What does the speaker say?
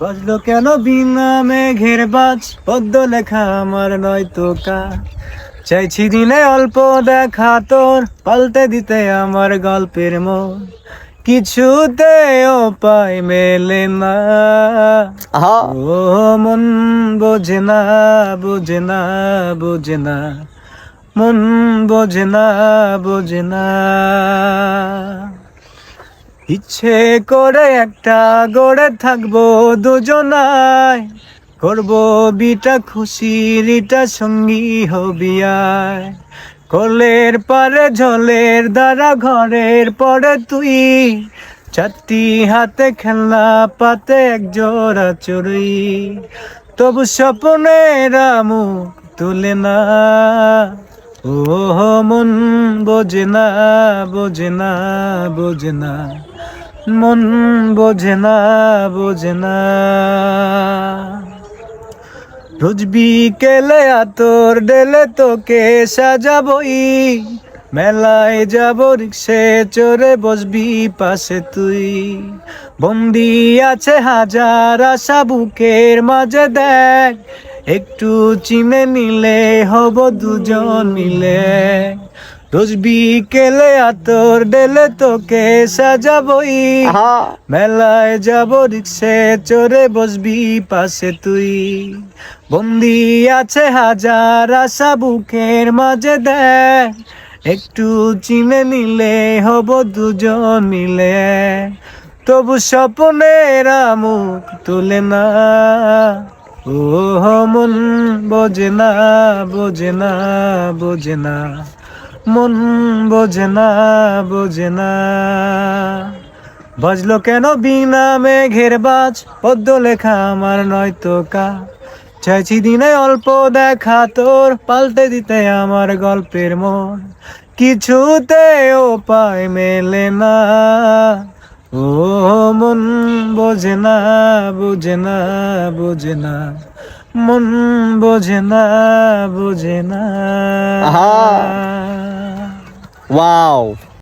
বাজলো কেন বিনা মেঘের বাজ, পদ্ম লেখা আমার নয়তো কা। চাইছি দিনে অল্প দেখা তোর, পাল্টে দিতে আমার গল্পের মন। কিছুতে উপায় মেলে না, আহা ও মন বোঝে না, বোঝে না, বোঝে না, মন বোঝে না, বোঝে না। ইচ্ছে করে একটা গড়ে থাকবো দুজনায়, করবো বিটা খুশির ইটা সঙ্গী হবি আয়। কলের পারে জলের দ্বারা ঘরের পরে তুই, চারটি হাতে খেলনা পাতে এক জোড়া চড়ুই। তবু স্বপ্নেরা মুখ তুলে না, ও মন বোঝে না, বোঝে না, বোঝে না, মন বোঝে না, বোঝে না। রোজ বিকেলে আতর ডেলে তোকে সাজাবই, মেলায় যাব রিক্সে চড়ে বসবি পাশে তুই। বন্দি আছে হাজার আশা বুকের মাঝে, দেখ একটু চিনে নিলে হব দুজন মিলে। রোজ বিকেলে আতর ডেলে তোকে সাজাবই, আহা মেলায় যাব রিক্সে চড়ে বসবি পাশে তুই। বন্দি আছে হাজার আশা বুকের মাঝে, দেখ একটু চিনে নিলে হব দুজন মিলে। তবু স্বপ্নেরা মুখ তুলে না, ও মন বোঝে না, বোঝে না, বোঝে না, মন বোঝে না, বোঝে না। বাজলো কেন বিনা মেঘের বাজ, পদ্ম লেখা আমার নয়তো কা। চাইছি দিনে অল্প দেখা তোর, পাল্টে দিতে আমার গল্পের মন। কিছুতে উপায় মেলে না, ও মন বোঝে না, বোঝে না, বোঝে না, মন বোঝে না, বোঝে না। আহা ওয়াও